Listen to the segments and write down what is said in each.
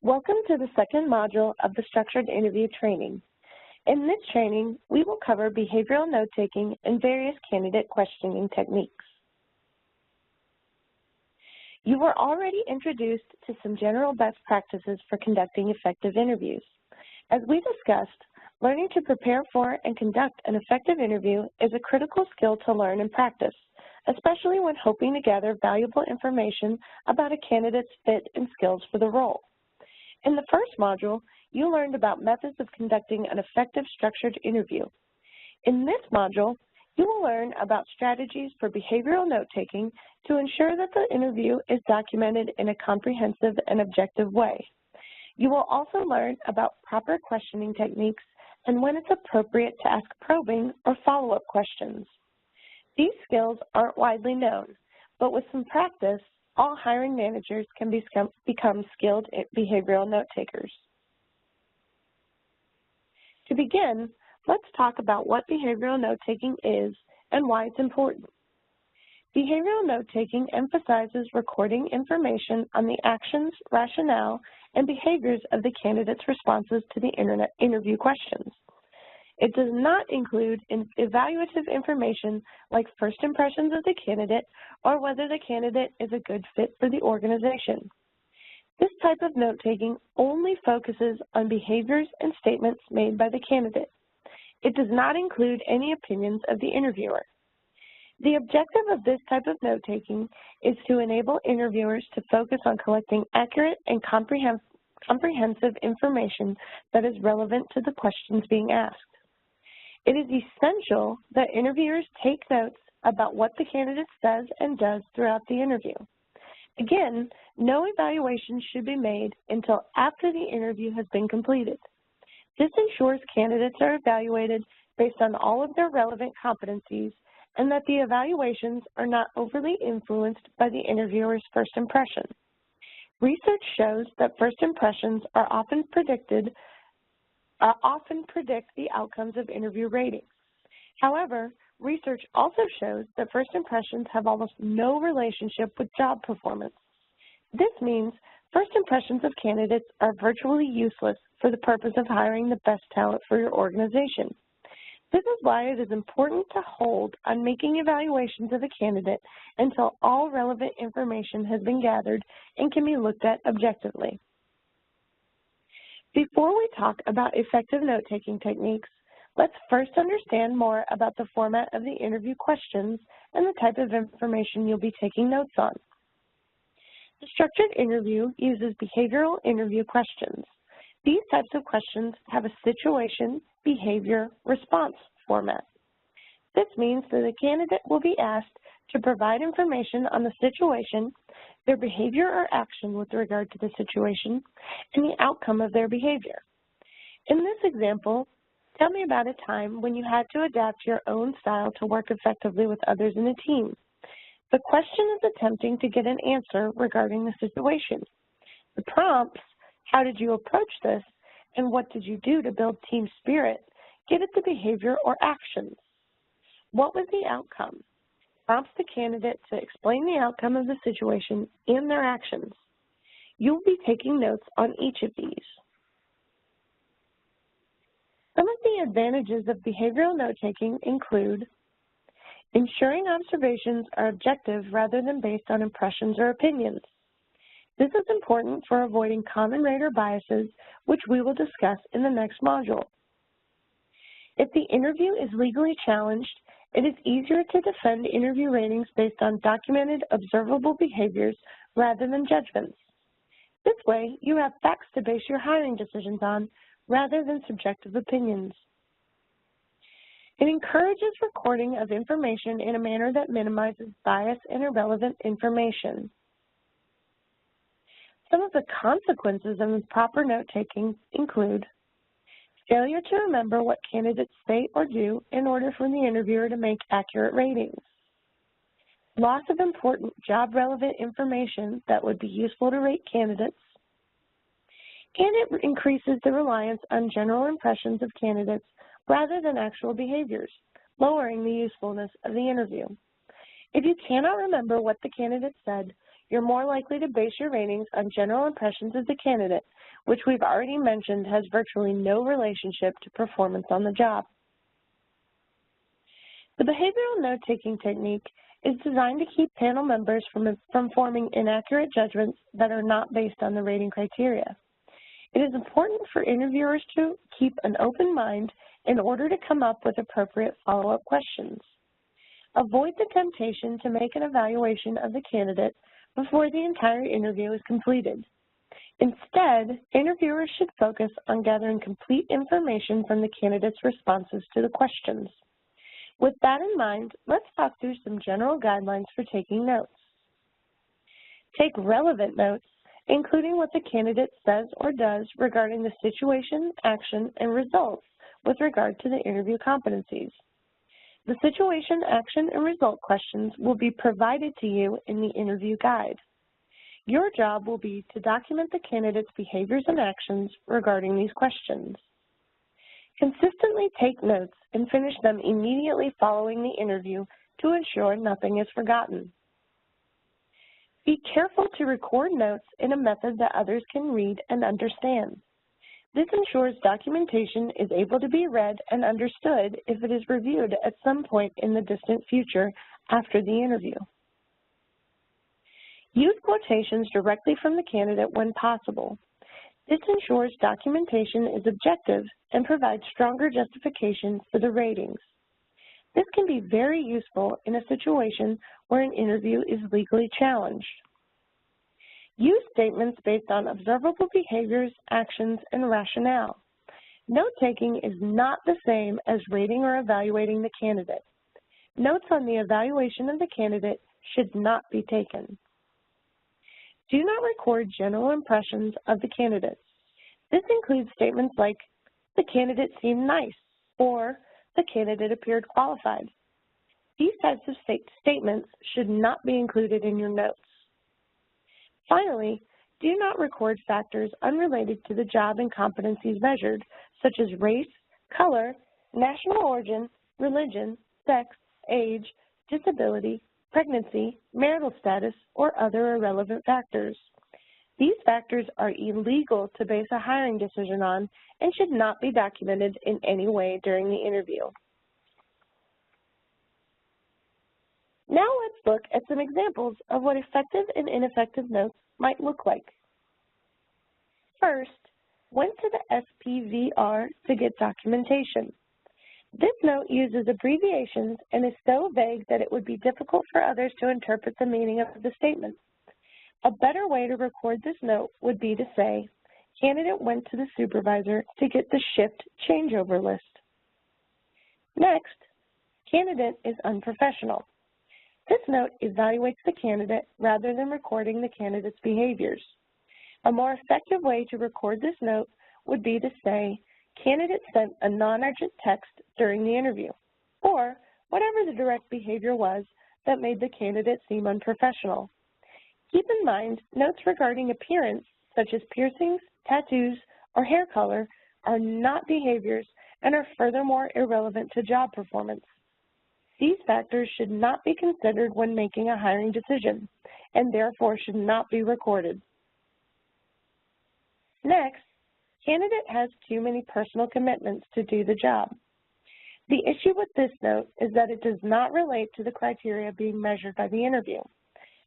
Welcome to the second module of the Structured Interview Training. In this training, we will cover behavioral note-taking and various candidate questioning techniques. You were already introduced to some general best practices for conducting effective interviews. As we discussed, learning to prepare for and conduct an effective interview is a critical skill to learn and practice, especially when hoping to gather valuable information about a candidate's fit and skills for the role. In the first module, you learned about methods of conducting an effective structured interview. In this module, you will learn about strategies for behavioral note-taking to ensure that the interview is documented in a comprehensive and objective way. You will also learn about proper questioning techniques and when it's appropriate to ask probing or follow-up questions. These skills aren't widely known, but with some practice, all hiring managers can become skilled behavioral note-takers. To begin, let's talk about what behavioral note-taking is and why it's important. Behavioral note-taking emphasizes recording information on the actions, rationale, and behaviors of the candidate's responses to the interview questions. It does not include evaluative information like first impressions of the candidate or whether the candidate is a good fit for the organization. This type of note-taking only focuses on behaviors and statements made by the candidate. It does not include any opinions of the interviewer. The objective of this type of note-taking is to enable interviewers to focus on collecting accurate and comprehensive information that is relevant to the questions being asked. It is essential that interviewers take notes about what the candidate says and does throughout the interview. Again, no evaluation should be made until after the interview has been completed. This ensures candidates are evaluated based on all of their relevant competencies and that the evaluations are not overly influenced by the interviewer's first impression. Research shows that first impressions often predict the outcomes of interview ratings. However, research also shows that first impressions have almost no relationship with job performance. This means first impressions of candidates are virtually useless for the purpose of hiring the best talent for your organization. This is why it is important to hold on making evaluations of a candidate until all relevant information has been gathered and can be looked at objectively. Before we talk about effective note-taking techniques, let's first understand more about the format of the interview questions and the type of information you'll be taking notes on. The structured interview uses behavioral interview questions. These types of questions have a situation, behavior, response format. This means that the candidate will be asked to provide information on the situation, their behavior or action with regard to the situation, and the outcome of their behavior. In this example, tell me about a time when you had to adapt your own style to work effectively with others in a team. The question is attempting to get an answer regarding the situation. The prompts, how did you approach this, and what did you do to build team spirit, get at the behavior or actions. What was the outcome? Prompts the candidate to explain the outcome of the situation and their actions. You'll be taking notes on each of these. Some of the advantages of behavioral note-taking include ensuring observations are objective rather than based on impressions or opinions. This is important for avoiding common rater biases, which we will discuss in the next module. If the interview is legally challenged, it is easier to defend interview ratings based on documented, observable behaviors rather than judgments. This way, you have facts to base your hiring decisions on rather than subjective opinions. It encourages recording of information in a manner that minimizes bias and irrelevant information. Some of the consequences of improper note-taking include failure to remember what candidates say or do in order for the interviewer to make accurate ratings, loss of important job-relevant information that would be useful to rate candidates, and it increases the reliance on general impressions of candidates rather than actual behaviors, lowering the usefulness of the interview. If you cannot remember what the candidate said, you're more likely to base your ratings on general impressions of the candidate, which we've already mentioned has virtually no relationship to performance on the job. The behavioral note-taking technique is designed to keep panel members from forming inaccurate judgments that are not based on the rating criteria. It is important for interviewers to keep an open mind in order to come up with appropriate follow-up questions. Avoid the temptation to make an evaluation of the candidate before the entire interview is completed. Instead, interviewers should focus on gathering complete information from the candidate's responses to the questions. With that in mind, let's talk through some general guidelines for taking notes. Take relevant notes, including what the candidate says or does regarding the situation, action, and results with regard to the interview competencies. The situation, action, and result questions will be provided to you in the interview guide. Your job will be to document the candidate's behaviors and actions regarding these questions. Consistently take notes and finish them immediately following the interview to ensure nothing is forgotten. Be careful to record notes in a method that others can read and understand. This ensures documentation is able to be read and understood if it is reviewed at some point in the distant future after the interview. Use quotations directly from the candidate when possible. This ensures documentation is objective and provides stronger justification for the ratings. This can be very useful in a situation where an interview is legally challenged. Use statements based on observable behaviors, actions, and rationale. Note-taking is not the same as rating or evaluating the candidate. Notes on the evaluation of the candidate should not be taken. Do not record general impressions of the candidates. This includes statements like, the candidate seemed nice, or the candidate appeared qualified. These types of statements should not be included in your notes. Finally, do not record factors unrelated to the job and competencies measured, such as race, color, national origin, religion, sex, age, disability, pregnancy, marital status, or other irrelevant factors. These factors are illegal to base a hiring decision on and should not be documented in any way during the interview. Now let's look at some examples of what effective and ineffective notes might look like. First, went to the SPVR to get documentation. This note uses abbreviations and is so vague that it would be difficult for others to interpret the meaning of the statement. A better way to record this note would be to say, candidate went to the supervisor to get the shift changeover list. Next, candidate is unprofessional. This note evaluates the candidate rather than recording the candidate's behaviors. A more effective way to record this note would be to say, candidate sent a non-urgent text during the interview, or whatever the direct behavior was that made the candidate seem unprofessional. Keep in mind, notes regarding appearance, such as piercings, tattoos, or hair color, are not behaviors and are furthermore irrelevant to job performance. These factors should not be considered when making a hiring decision, and therefore should not be recorded. Next, candidate has too many personal commitments to do the job. The issue with this note is that it does not relate to the criteria being measured by the interview.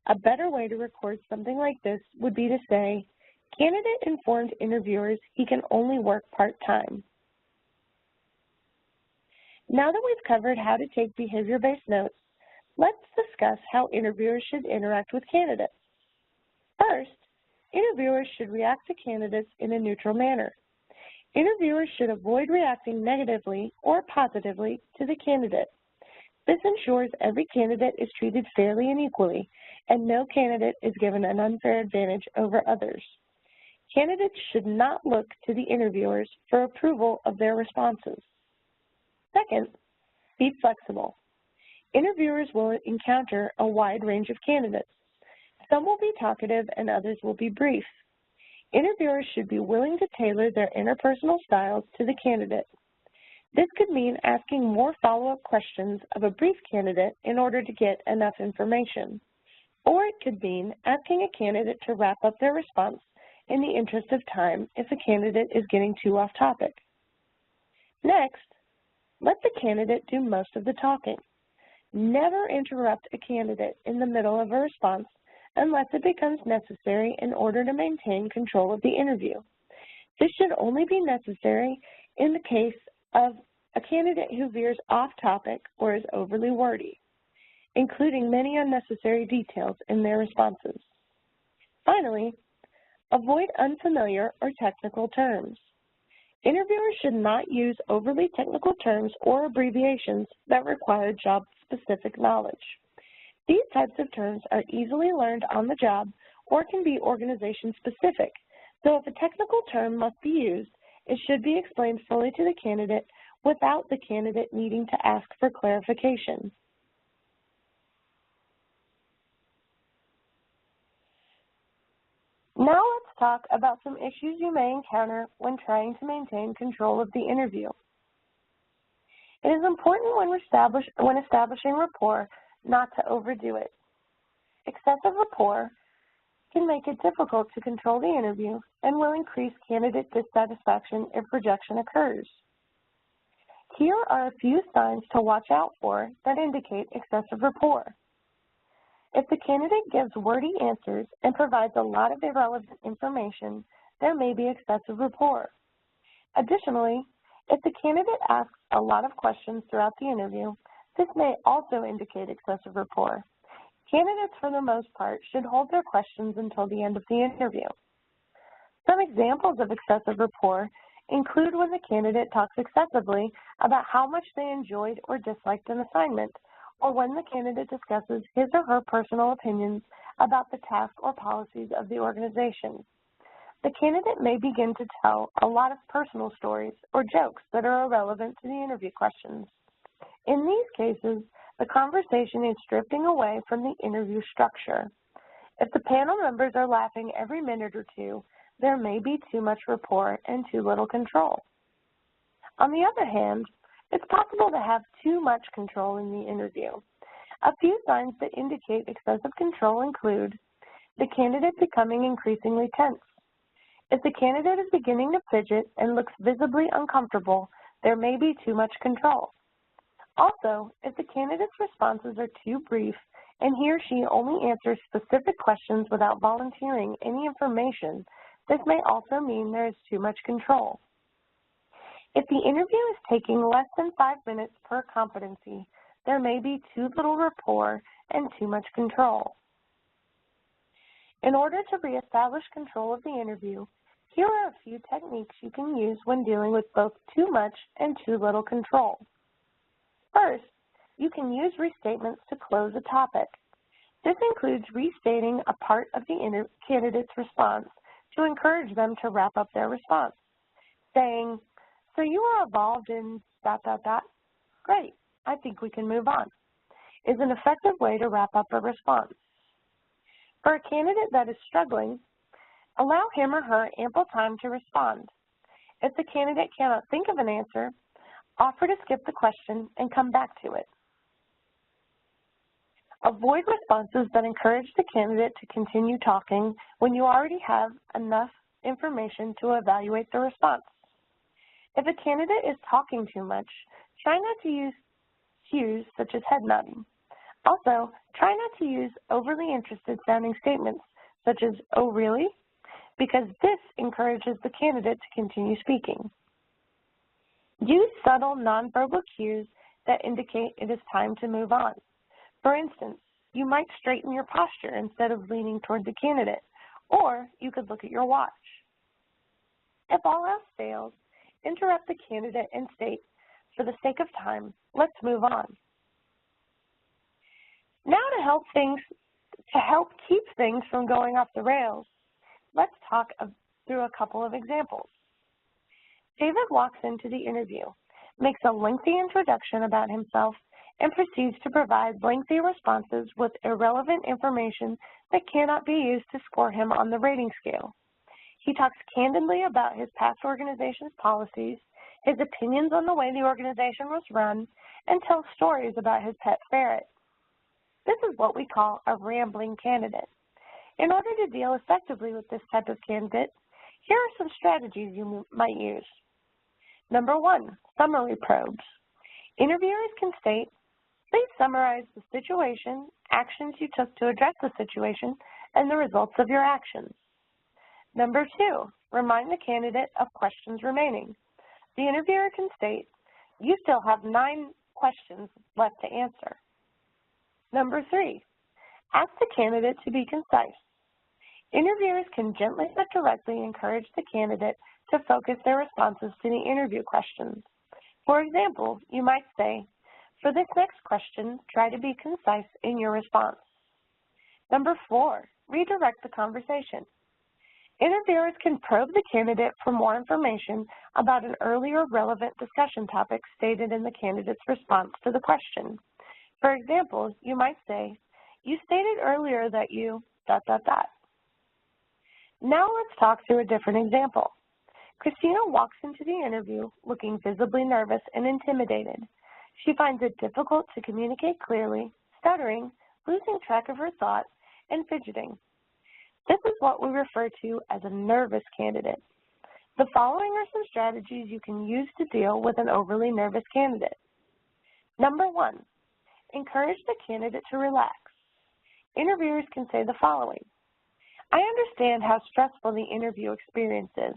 A better way to record something like this would be to say, candidate informed interviewers he can only work part-time. Now that we've covered how to take behavior-based notes, let's discuss how interviewers should interact with candidates. First, interviewers should react to candidates in a neutral manner. Interviewers should avoid reacting negatively or positively to the candidate. This ensures every candidate is treated fairly and equally, and no candidate is given an unfair advantage over others. Candidates should not look to the interviewers for approval of their responses. Second, be flexible. Interviewers will encounter a wide range of candidates. Some will be talkative and others will be brief. Interviewers should be willing to tailor their interpersonal styles to the candidate. This could mean asking more follow-up questions of a brief candidate in order to get enough information. Or it could mean asking a candidate to wrap up their response in the interest of time if a candidate is getting too off topic. Next, let the candidate do most of the talking. Never interrupt a candidate in the middle of a response unless it becomes necessary in order to maintain control of the interview. This should only be necessary in the case of a candidate who veers off topic or is overly wordy, including many unnecessary details in their responses. Finally, avoid unfamiliar or technical terms. Interviewers should not use overly technical terms or abbreviations that require job-specific knowledge. These types of terms are easily learned on the job or can be organization-specific, so if a technical term must be used, it should be explained fully to the candidate without the candidate needing to ask for clarification. Now let's talk about some issues you may encounter when trying to maintain control of the interview. It is important when establishing rapport not to overdo it. Excessive rapport can make it difficult to control the interview and will increase candidate dissatisfaction if rejection occurs. Here are a few signs to watch out for that indicate excessive rapport. If the candidate gives wordy answers and provides a lot of irrelevant information, there may be excessive rapport. Additionally, if the candidate asks a lot of questions throughout the interview, this may also indicate excessive rapport. Candidates, for the most part, should hold their questions until the end of the interview. Some examples of excessive rapport include when the candidate talks excessively about how much they enjoyed or disliked an assignment, or when the candidate discusses his or her personal opinions about the task or policies of the organization. The candidate may begin to tell a lot of personal stories or jokes that are irrelevant to the interview questions. In these cases, the conversation is drifting away from the interview structure. If the panel members are laughing every minute or two, there may be too much rapport and too little control. On the other hand, it's possible to have too much control in the interview. A few signs that indicate excessive control include the candidate becoming increasingly tense. If the candidate is beginning to fidget and looks visibly uncomfortable, there may be too much control. Also, if the candidate's responses are too brief and he or she only answers specific questions without volunteering any information, this may also mean there is too much control. If the interview is taking less than 5 minutes per competency, there may be too little rapport and too much control. In order to reestablish control of the interview, here are a few techniques you can use when dealing with both too much and too little control. First, you can use restatements to close a topic. This includes restating a part of the candidate's response to encourage them to wrap up their response, saying, "So you were involved in ... Great, I think we can move on," is an effective way to wrap up a response. For a candidate that is struggling, allow him or her ample time to respond. If the candidate cannot think of an answer, offer to skip the question and come back to it. Avoid responses that encourage the candidate to continue talking when you already have enough information to evaluate the response. If a candidate is talking too much, try not to use cues such as head nodding. Also, try not to use overly interested sounding statements such as, "Oh, really?" because this encourages the candidate to continue speaking. Use subtle nonverbal cues that indicate it is time to move on. For instance, you might straighten your posture instead of leaning toward the candidate, or you could look at your watch. If all else fails, interrupt the candidate and state, "For the sake of time, let's move on." Now to help keep things from going off the rails, let's talk through a couple of examples. David walks into the interview, makes a lengthy introduction about himself, and proceeds to provide lengthy responses with irrelevant information that cannot be used to score him on the rating scale. He talks candidly about his past organization's policies, his opinions on the way the organization was run, and tells stories about his pet ferret. This is what we call a rambling candidate. In order to deal effectively with this type of candidate, here are some strategies you might use. Number 1, summary probes. Interviewers can state, please summarize the situation, actions you took to address the situation, and the results of your actions. Number 2, remind the candidate of questions remaining. The interviewer can state, you still have 9 questions left to answer. Number 3, ask the candidate to be concise. Interviewers can gently but directly encourage the candidate to focus their responses to the interview questions. For example, you might say, for this next question, try to be concise in your response. Number 4, redirect the conversation. Interviewers can probe the candidate for more information about an earlier relevant discussion topic stated in the candidate's response to the question. For example, you might say, you stated earlier that you ... Now let's talk through a different example. Christina walks into the interview looking visibly nervous and intimidated. She finds it difficult to communicate clearly, stuttering, losing track of her thoughts, and fidgeting. This is what we refer to as a nervous candidate. The following are some strategies you can use to deal with an overly nervous candidate. Number 1, encourage the candidate to relax. Interviewers can say the following. I understand how stressful the interview experience is.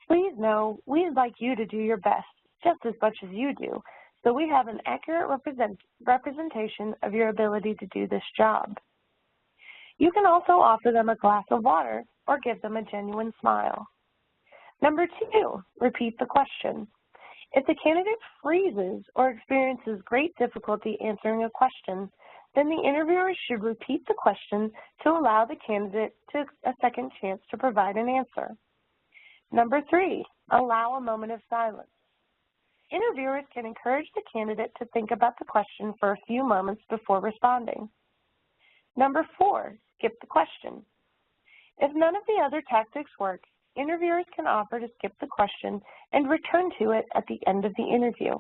Please know we'd like you to do your best, just as much as you do, so we have an accurate representation of your ability to do this job. You can also offer them a glass of water or give them a genuine smile. Number 2, repeat the question. If the candidate freezes or experiences great difficulty answering a question, then the interviewer should repeat the question to allow the candidate a second chance to provide an answer. Number 3, allow a moment of silence. Interviewers can encourage the candidate to think about the question for a few moments before responding. Number 4, skip the question. If none of the other tactics work, interviewers can offer to skip the question and return to it at the end of the interview.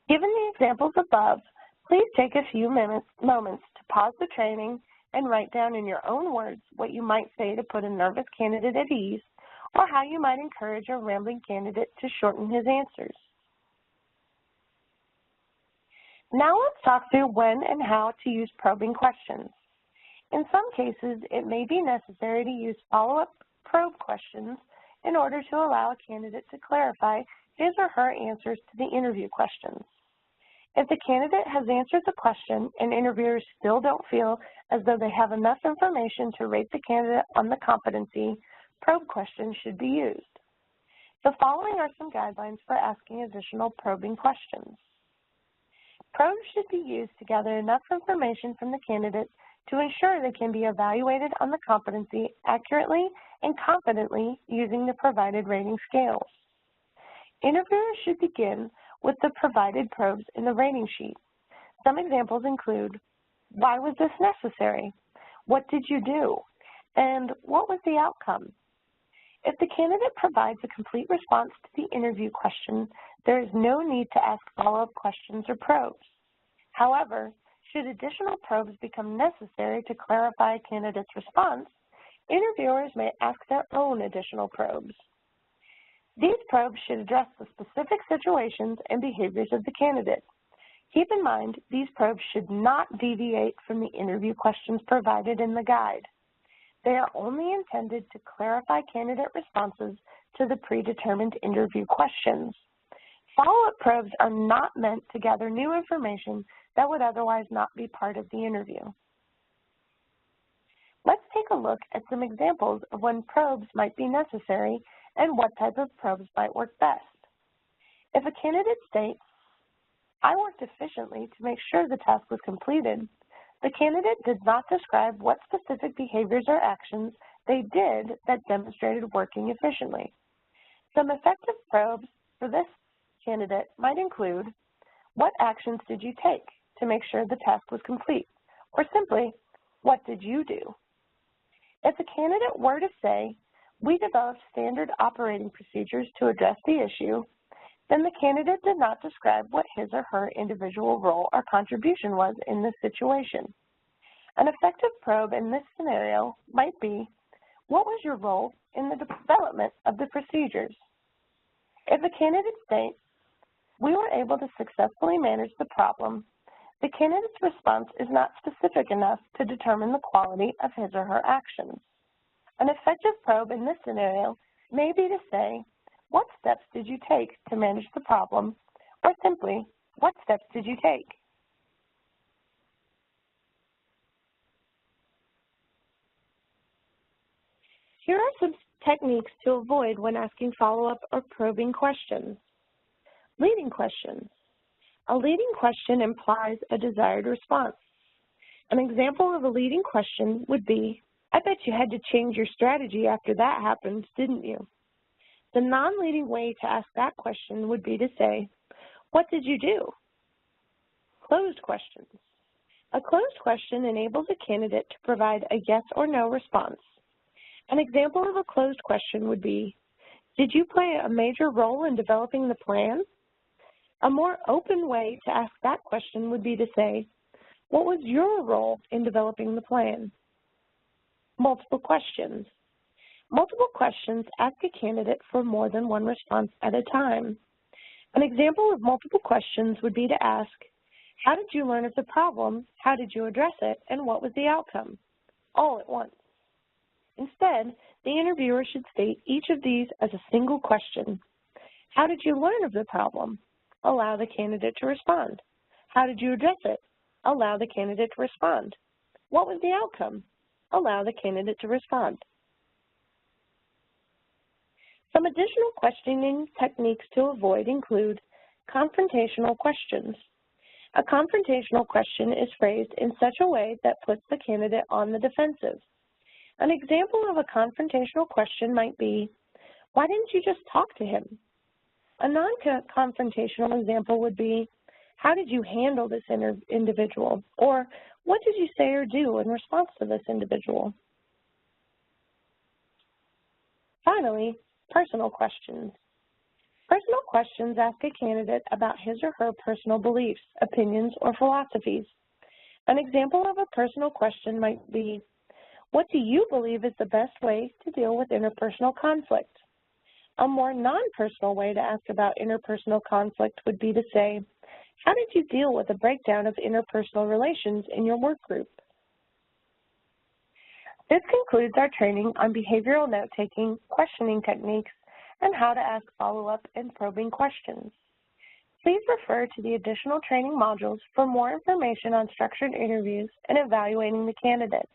Given the examples above, please take a few moments to pause the training and write down in your own words what you might say to put a nervous candidate at ease, or how you might encourage a rambling candidate to shorten his answers. Now let's talk through when and how to use probing questions. In some cases, it may be necessary to use follow-up probe questions in order to allow a candidate to clarify his or her answers to the interview questions. If the candidate has answered the question and interviewers still don't feel as though they have enough information to rate the candidate on the competency, probe questions should be used. The following are some guidelines for asking additional probing questions. Probes should be used to gather enough information from the candidate to ensure they can be evaluated on the competency accurately and confidently using the provided rating scales. Interviewers should begin with the provided probes in the rating sheet. Some examples include, why was this necessary? What did you do? And what was the outcome? If the candidate provides a complete response to the interview question, there is no need to ask follow-up questions or probes. However, should additional probes become necessary to clarify a candidate's response, interviewers may ask their own additional probes. These probes should address the specific situations and behaviors of the candidate. Keep in mind, these probes should not deviate from the interview questions provided in the guide. They are only intended to clarify candidate responses to the predetermined interview questions. Follow-up probes are not meant to gather new information that would otherwise not be part of the interview. Let's take a look at some examples of when probes might be necessary and what type of probes might work best. If a candidate states, I worked efficiently to make sure the task was completed, the candidate did not describe what specific behaviors or actions they did that demonstrated working efficiently. Some effective probes for this candidate might include, what actions did you take to make sure the task was complete? Or simply, what did you do? If the candidate were to say, we developed standard operating procedures to address the issue, then the candidate did not describe what his or her individual role or contribution was in this situation. An effective probe in this scenario might be, what was your role in the development of the procedures? If the candidate states, we were able to successfully manage the problem, the candidate's response is not specific enough to determine the quality of his or her actions. An effective probe in this scenario may be to say, what steps did you take to manage the problem, or simply, what steps did you take? Here are some techniques to avoid when asking follow-up or probing questions. Leading questions. A leading question implies a desired response. An example of a leading question would be, I bet you had to change your strategy after that happened, didn't you? The non-leading way to ask that question would be to say, what did you do? Closed questions. A closed question enables a candidate to provide a yes or no response. An example of a closed question would be, did you play a major role in developing the plan? A more open way to ask that question would be to say, what was your role in developing the plan? Multiple questions. Multiple questions ask a candidate for more than one response at a time. An example of multiple questions would be to ask, how did you learn of the problem, how did you address it, and what was the outcome? All at once. Instead, the interviewer should state each of these as a single question. How did you learn of the problem? Allow the candidate to respond. How did you address it? Allow the candidate to respond. What was the outcome? Allow the candidate to respond. Some additional questioning techniques to avoid include confrontational questions. A confrontational question is phrased in such a way that puts the candidate on the defensive. An example of a confrontational question might be, why didn't you just talk to him? A non-confrontational example would be, how did you handle this individual? Or, what did you say or do in response to this individual? Finally, personal questions. Personal questions ask a candidate about his or her personal beliefs, opinions, or philosophies. An example of a personal question might be, what do you believe is the best way to deal with interpersonal conflict? A more non-personal way to ask about interpersonal conflict would be to say, how did you deal with a breakdown of interpersonal relations in your work group? This concludes our training on behavioral note-taking, questioning techniques, and how to ask follow-up and probing questions. Please refer to the additional training modules for more information on structured interviews and evaluating the candidate.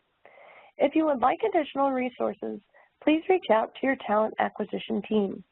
If you would like additional resources, please reach out to your talent acquisition team.